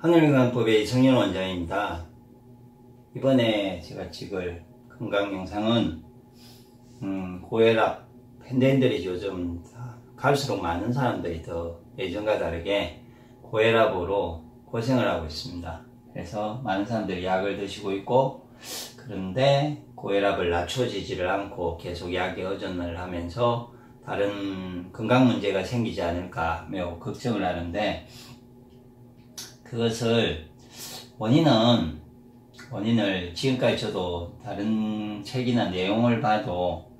한일건강법의 이성윤 원장입니다. 이번에 제가 찍을 건강 영상은 고혈압 팬데믹들이 요즘 갈수록 많은 사람들이 더 예전과 다르게 고혈압으로 고생을 하고 있습니다. 그래서 많은 사람들이 약을 드시고 있고, 그런데 고혈압을 낮춰지지를 않고 계속 약에 의존을 하면서 다른 건강 문제가 생기지 않을까 매우 걱정을 하는데, 그것을 원인을 지금까지 저도 다른 책이나 내용을 봐도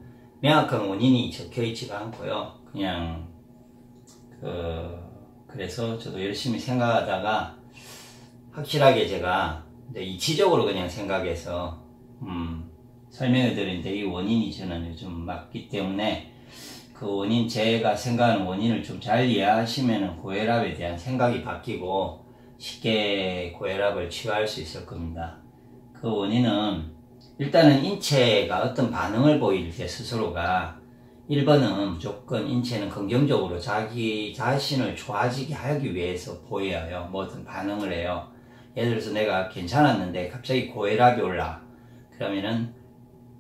명확한 원인이 적혀 있지가 않고요. 그냥 그래서 저도 열심히 생각하다가 확실하게 제가 이치적으로 그냥 생각해서 설명해 드리는데, 이 원인이 저는 요즘 맞기 때문에 그 원인, 제가 생각하는 원인을 좀 잘 이해하시면 고혈압에 대한 생각이 바뀌고 쉽게 고혈압을 치유할 수 있을 겁니다. 그 원인은 일단은 인체가 어떤 반응을 보일 때 스스로가 1번은 무조건 인체는 긍정적으로 자기 자신을 좋아지게 하기 위해서 보여요. 뭐 어떤 반응을 해요. 예를 들어서 내가 괜찮았는데 갑자기 고혈압이 올라. 그러면은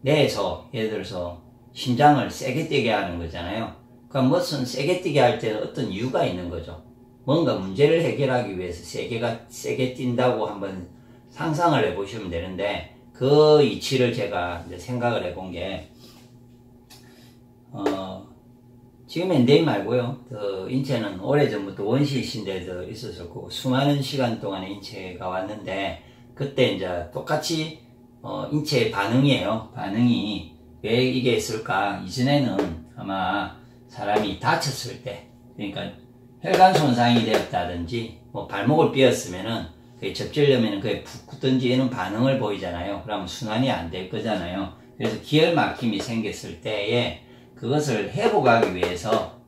뇌에서 예를 들어서 심장을 세게 뛰게 하는 거잖아요. 그러니까 무슨 세게 뛰게 할 때는 어떤 이유가 있는 거죠. 뭔가 문제를 해결하기 위해서 세게 뛴다고 한번 상상을 해보시면 되는데, 그 이치를 제가 이제 생각을 해본 게, 지금 엔데믹 말고요. 인체는 오래전부터 원시시대도 있었었고, 수많은 시간 동안에 인체가 왔는데, 그때 이제 똑같이, 인체의 반응이에요. 반응이 왜 이게 있을까? 이전에는 아마 사람이 다쳤을 때, 그러니까 혈관 손상이 되었다든지, 뭐 발목을 삐었으면은, 그게 접질려면은 그게 푹 굳든지 이런 반응을 보이잖아요. 그러면 순환이 안 될 거잖아요. 그래서 기혈 막힘이 생겼을 때에 그것을 회복하기 위해서,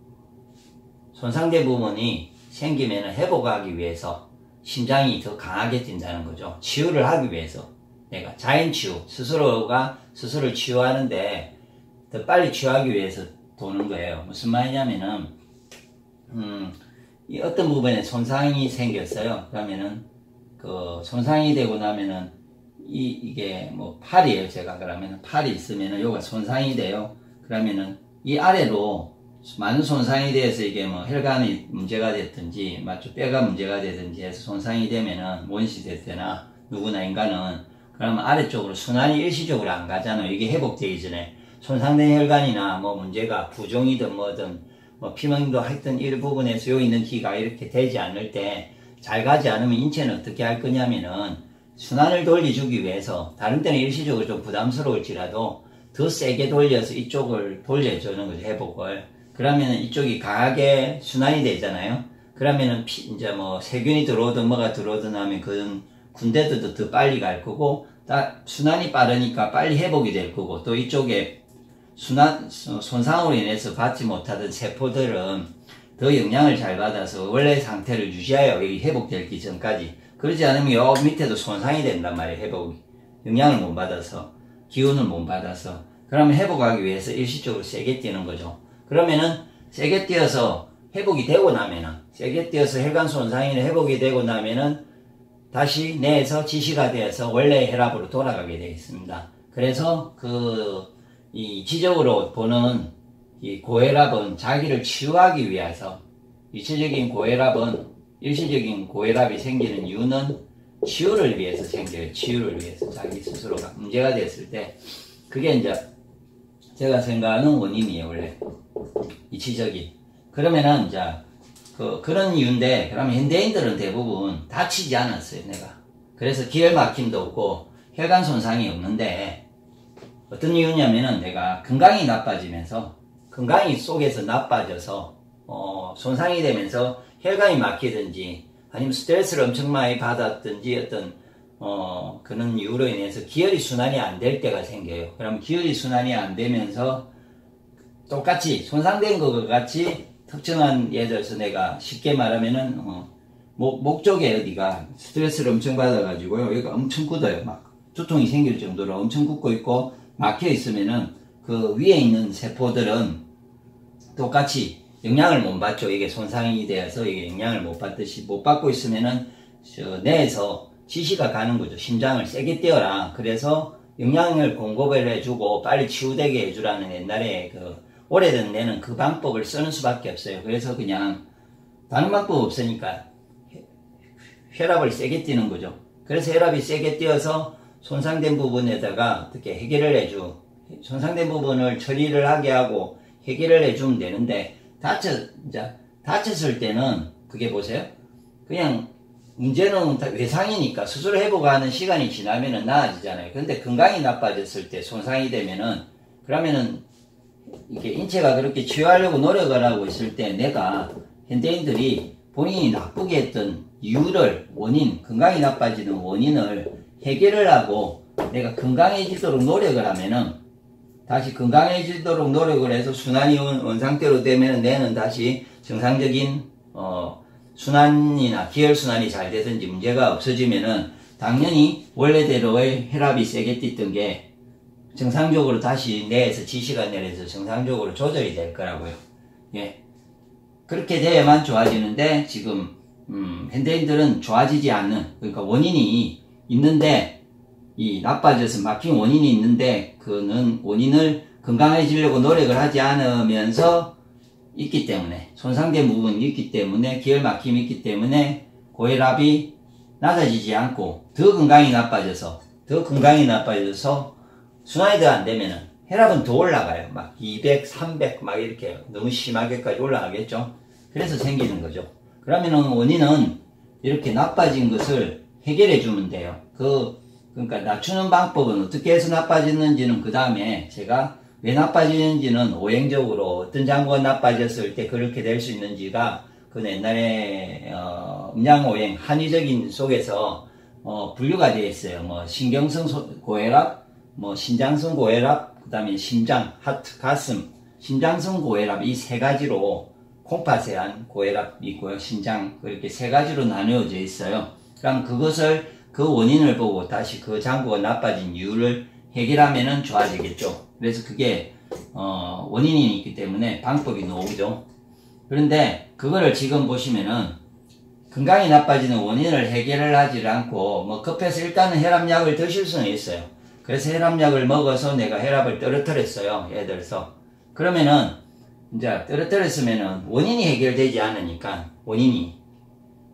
손상된 부분이 생기면은 회복하기 위해서 심장이 더 강하게 뛴다는 거죠. 치유를 하기 위해서. 내가 자연치유, 스스로가 스스로를 치유하는데 더 빨리 치유하기 위해서 도는 거예요. 무슨 말이냐면은, 이 어떤 부분에 손상이 생겼어요. 그러면은, 손상이 되고 나면은, 이게 뭐 팔이에요. 제가 그러면은 팔이 있으면은 요가 손상이 돼요. 그러면은 이 아래로 많은 손상이 돼서 이게 뭐 혈관이 문제가 됐든지, 맞죠? 뼈가 문제가 되든지 해서 손상이 되면은, 원시대 때나 누구나 인간은, 그러면 아래쪽으로 순환이 일시적으로 안 가잖아요. 이게 회복되기 전에. 손상된 혈관이나 뭐 문제가 부종이든 뭐든, 뭐 피멍도 하여튼 이 부분에서 여기 있는 기가 이렇게 되지 않을 때 잘 가지 않으면 인체는 어떻게 할 거냐면은, 순환을 돌려주기 위해서, 다른 때는 일시적으로 좀 부담스러울지라도 더 세게 돌려서 이쪽을 돌려주는 거죠. 회복을. 그러면은 이쪽이 강하게 순환이 되잖아요. 그러면은 이제 뭐 세균이 들어오든 뭐가 들어오든 하면 그런 군대들도 더 빨리 갈 거고, 순환이 빠르니까 빨리 회복이 될 거고, 또 이쪽에 손상으로 인해서 받지 못하던 세포들은 더 영양을 잘 받아서 원래 상태를 유지해요. 여기 회복되기 전까지. 그러지 않으면 요 밑에도 손상이 된단 말이에요. 회복이. 영양을 못 받아서, 기운을 못 받아서. 그러면 회복하기 위해서 일시적으로 세게 뛰는 거죠. 그러면은 세게 뛰어서 회복이 되고 나면은, 세게 뛰어서 혈관 손상이 회복이 되고 나면은 다시 뇌에서 지시가 되어서 원래 혈압으로 돌아가게 되어 있습니다. 그래서 이치적으로 보는 이 고혈압은 자기를 치유하기 위해서, 일시적인 고혈압이 생기는 이유는 치유를 위해서 생겨요. 치유를 위해서. 자기 스스로가 문제가 됐을 때, 그게 이제 제가 생각하는 원인이에요, 원래. 이치적인. 그러면은 이제 그런 이유인데, 그러면 현대인들은 대부분 다치지 않았어요, 내가. 그래서 기혈 막힘도 없고 혈관 손상이 없는데, 어떤 이유냐면은 내가 건강이 나빠지면서, 건강이 속에서 나빠져서 손상이 되면서 혈관이 막히든지 아니면 스트레스를 엄청 많이 받았든지 어떤 그런 이유로 인해서 기혈이 순환이 안 될 때가 생겨요. 그럼 기혈이 순환이 안 되면서 똑같이 손상된 것과 같이 특정한, 예를 들어서 내가 쉽게 말하면은 목 쪽에 어디가 스트레스를 엄청 받아가지고요, 여기가 엄청 굳어요. 막 두통이 생길 정도로 엄청 굳고 있고 막혀 있으면은 그 위에 있는 세포들은 똑같이 영양을 못 받죠. 이게 손상이 되어서 이게 영양을 못 받듯이, 못 받고 있으면은 뇌에서 지시가 가는 거죠. 심장을 세게 뛰어라. 그래서 영양을 공급을 해주고 빨리 치유되게 해주라는 옛날에 그 오래된 뇌는 그 방법을 쓰는 수밖에 없어요. 그래서 그냥 다른 방법 없으니까 혈압을 세게 뛰는 거죠. 그래서 혈압이 세게 뛰어서 손상된 부분에다가 어떻게 해결을 해주, 손상된 부분을 처리를 하게 하고 해결을 해주면 되는데, 다쳤을 때는, 그게 보세요. 그냥, 문제는 외상이니까 수술을 회복하는 시간이 지나면은 나아지잖아요. 근데 건강이 나빠졌을 때 손상이 되면은, 그러면은, 이렇게 인체가 그렇게 치유하려고 노력을 하고 있을 때 내가, 현대인들이 본인이 나쁘게 했던 이유를, 원인, 건강이 나빠지는 원인을 해결을 하고 내가 건강해지도록 노력을 하면은 다시 건강해지도록 노력을 해서 순환이 원상태로 되면 뇌는 다시 정상적인 순환이나 기혈순환이 잘 되든지 문제가 없어지면은 당연히 원래대로의 혈압이 세게 뛰던 게 정상적으로 다시 뇌에서 지시가 내려서 정상적으로 조절이 될 거라고요. 예. 그렇게 돼야만 좋아지는데 지금 현대인들은 좋아지지 않는, 그러니까 원인이 있는데 이 나빠져서 막힌 원인이 있는데 그는 원인을 건강해지려고 노력을 하지 않으면서 있기 때문에, 손상된 부분이 있기 때문에, 기혈 막힘이 있기 때문에 고혈압이 낮아지지 않고 더 건강이 나빠져서 순환이 더 안 되면은 혈압은 더 올라가요. 막 200, 300 막 이렇게 너무 심하게까지 올라가겠죠. 그래서 생기는 거죠. 그러면은 원인은 이렇게 나빠진 것을 해결해 주면 돼요. 그러니까 낮추는 방법은 어떻게 해서 나빠졌는지는 그 다음에 제가 왜 나빠지는지는 오행적으로 어떤 장부가 나빠졌을 때 그렇게 될 수 있는지가 그 옛날에 음양오행 한의적인 속에서 분류가 되어 있어요. 뭐 신경성 고혈압, 뭐 신장성 고혈압, 그 다음에 심장, 하트, 가슴, 신장성 고혈압 이 세 가지로 콩팥에한 고혈압이 있고요. 신장 그렇게 세 가지로 나누어져 있어요. 그럼 그 원인을 보고 다시 그 장부가 나빠진 이유를 해결하면은 좋아지겠죠. 그래서 그게 원인이 있기 때문에 방법이 나오죠. 그런데 그거를 지금 보시면은 건강이 나빠지는 원인을 해결을 하지 않고 뭐 급해서 일단은 혈압약을 드실 수는 있어요. 그래서 혈압약을 먹어서 내가 혈압을 떨어뜨렸어요. 예를 들어서 그러면은 이제 떨어뜨렸으면은 원인이 해결되지 않으니까, 원인이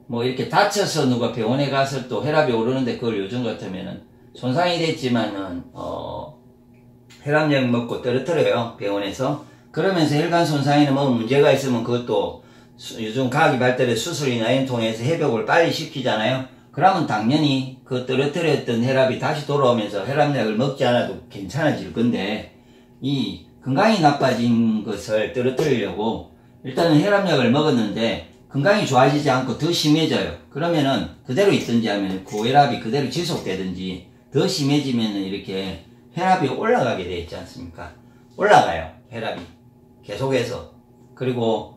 뭐 이렇게 다쳐서 누가 병원에 가서 또 혈압이 오르는데 그걸 요즘 같으면은 손상이 됐지만은 혈압약 먹고 떨어뜨려요, 병원에서. 그러면서 혈관 손상에는 뭐 문제가 있으면 그것도 요즘 과학이 발달해 수술이나 이런 통해서 회복을 빨리 시키잖아요. 그러면 당연히 그 떨어뜨렸던 혈압이 다시 돌아오면서 혈압약을 먹지 않아도 괜찮아질 건데, 이 건강이 나빠진 것을 떨어뜨리려고 일단은 혈압약을 먹었는데 건강이 좋아지지 않고 더 심해져요. 그러면은 그대로 있든지 하면 고혈압이 그대로 지속되든지 더 심해지면은 이렇게 혈압이 올라가게 돼 있지 않습니까? 올라가요, 혈압이 계속해서. 그리고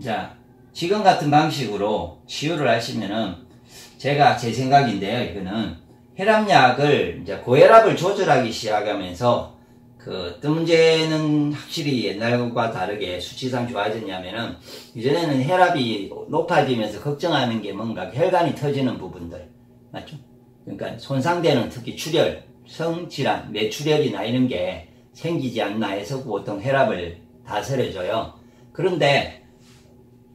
자, 지금 같은 방식으로 치유를 하시면은, 제가 제 생각인데요, 이거는 혈압약을 이제 고혈압을 조절하기 시작하면서 어떤 문제는 확실히 옛날과 다르게 수치상 좋아졌냐면은, 이전에는 혈압이 높아지면서 걱정하는 게 뭔가 혈관이 터지는 부분들, 맞죠? 그러니까 손상되는 특히 출혈, 성질환, 뇌출혈이나 이런 게 생기지 않나 해서 보통 혈압을 다스려줘요. 그런데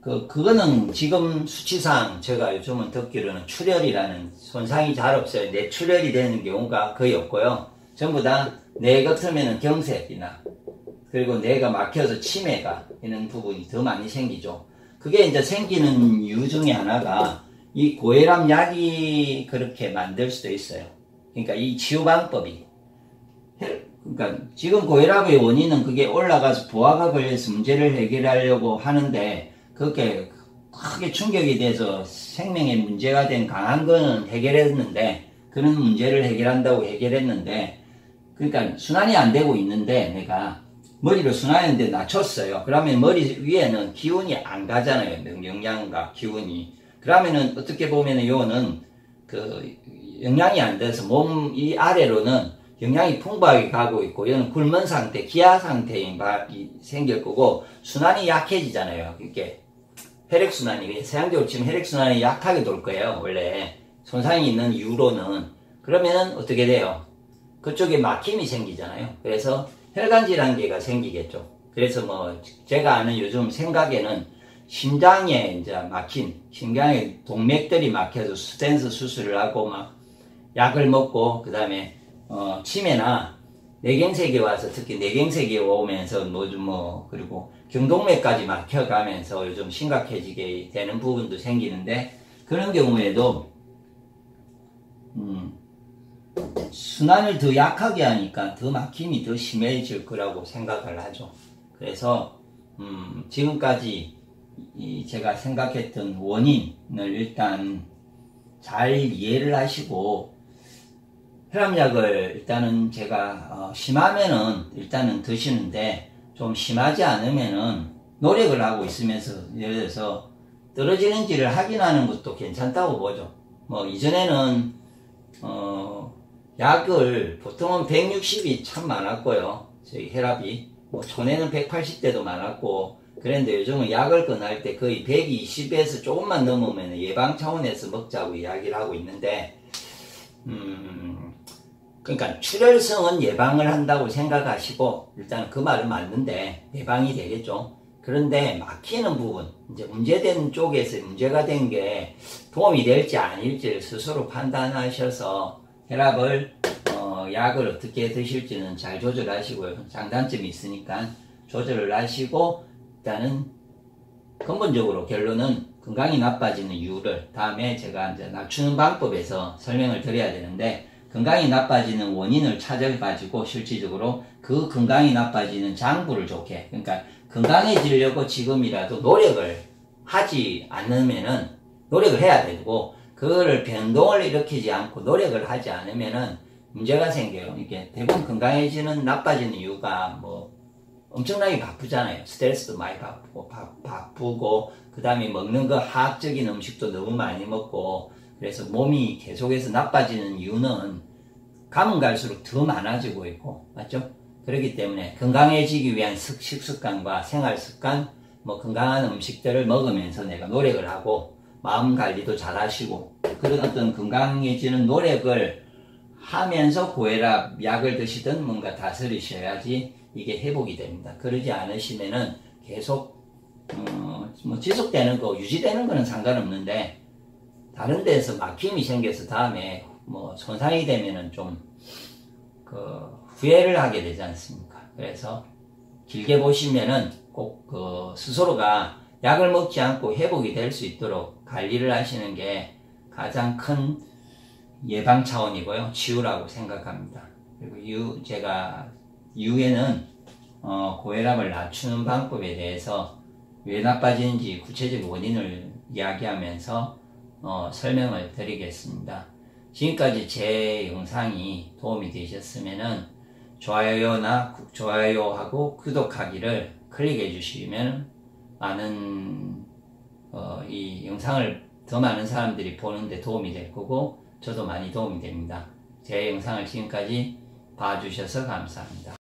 그거는 지금 수치상 제가 요즘은 듣기로는 출혈이라는 손상이 잘 없어요. 뇌출혈이 되는 경우가 거의 없고요. 전부 다 뇌 같으면은 경색이나, 그리고 뇌가 막혀서 치매가 있는 부분이 더 많이 생기죠. 그게 이제 생기는 이유 중에 하나가 이 고혈압 약이 그렇게 만들 수도 있어요. 그러니까 이 치유 방법이, 그러니까 지금 고혈압의 원인은 그게 올라가서 부하가 걸려서 문제를 해결하려고 하는데, 그게 크게 충격이 돼서 생명에 문제가 된 강한 거는 해결했는데, 그런 문제를 해결한다고 해결했는데, 그러니까 순환이 안 되고 있는데 내가 머리를 순환했는데 낮췄어요. 그러면 머리 위에는 기운이 안 가잖아요. 영양과 기운이. 그러면은 어떻게 보면은 요거는 영양이 안 돼서 몸 이 아래로는 영양이 풍부하게 가고 있고, 이거는 굶은 상태, 기아 상태인 발이 생길 거고, 순환이 약해지잖아요. 이렇게 혈액순환이, 서양적으로 치면 혈액순환이 약하게 돌 거예요. 원래 손상이 있는 이유로는. 그러면은 어떻게 돼요? 그쪽에 막힘이 생기잖아요. 그래서 혈관 질환계가 생기겠죠. 그래서 뭐 제가 아는 요즘 생각에는 심장에 이제 막힌, 심장에 동맥들이 막혀서 스텐스 수술을 하고 막 약을 먹고, 그 다음에 치매나 뇌경색이 와서, 특히 뇌경색이 오면서 그리고 경동맥까지 막혀가면서 요즘 심각해지게 되는 부분도 생기는데, 그런 경우에도 순환을 더 약하게 하니까 더 막힘이 더 심해질 거라고 생각을 하죠. 그래서 지금까지 제가 생각했던 원인을 일단 잘 이해를 하시고, 혈압약을 일단은 제가 심하면은 일단은 드시는데, 좀 심하지 않으면은 노력을 하고 있으면서, 예를 들어서 떨어지는지를 확인하는 것도 괜찮다고 보죠. 뭐 이전에는 약을 보통은 160이 참 많았고요. 저희 혈압이 뭐 촌에는 180대도 많았고 그랬는데, 요즘은 약을 권할 때 거의 120에서 조금만 넘으면 예방 차원에서 먹자고 이야기를 하고 있는데, 그러니까 출혈성은 예방을 한다고 생각하시고, 일단 그 말은 맞는데 예방이 되겠죠. 그런데 막히는 부분, 이제 문제된 쪽에서 문제가 된 게 도움이 될지 아닐지를 스스로 판단하셔서 혈압을 약을 어떻게 드실지는 잘 조절하시고요. 장단점이 있으니까 조절을 하시고, 일단은 근본적으로 결론은 건강이 나빠지는 이유를 다음에 제가 이제 낮추는 방법에서 설명을 드려야 되는데, 건강이 나빠지는 원인을 찾아가지고 실질적으로 그 건강이 나빠지는 장부를 좋게, 그러니까 건강해지려고 지금이라도 노력을 하지 않으면은, 노력을 해야 되고, 그거를 변동을 일으키지 않고 노력을 하지 않으면은 문제가 생겨요. 이게 대부분 건강해지는, 나빠지는 이유가 뭐 엄청나게 바쁘잖아요. 스트레스도 많이 바쁘고, 그 다음에 먹는 거 화학적인 음식도 너무 많이 먹고, 그래서 몸이 계속해서 나빠지는 이유는 가면 갈수록 더 많아지고 있고, 맞죠? 그렇기 때문에 건강해지기 위한 식습관과 생활습관, 뭐 건강한 음식들을 먹으면서 내가 노력을 하고, 마음 관리도 잘 하시고, 그런 어떤 건강해지는 노력을 하면서 고혈압 약을 드시든 뭔가 다스리셔야지 이게 회복이 됩니다. 그러지 않으시면은 계속 뭐 지속되는 거, 유지되는 거는 상관없는데, 다른 데서 막힘이 생겨서 다음에 뭐 손상이 되면은 좀 후회를 하게 되지 않습니까? 그래서 길게 보시면은 꼭 스스로가 약을 먹지 않고 회복이 될 수 있도록 관리를 하시는 게 가장 큰 예방 차원이고요. 치유라고 생각합니다. 그리고 제가 이후에는 고혈압을 낮추는 방법에 대해서 왜 나빠지는지 구체적 원인을 이야기하면서 설명을 드리겠습니다. 지금까지 제 영상이 도움이 되셨으면은 좋아요하고 구독하기를 클릭해 주시면 많은 이 영상을 더 많은 사람들이 보는데 도움이 될 거고, 저도 많이 도움이 됩니다. 제 영상을 지금까지 봐주셔서 감사합니다.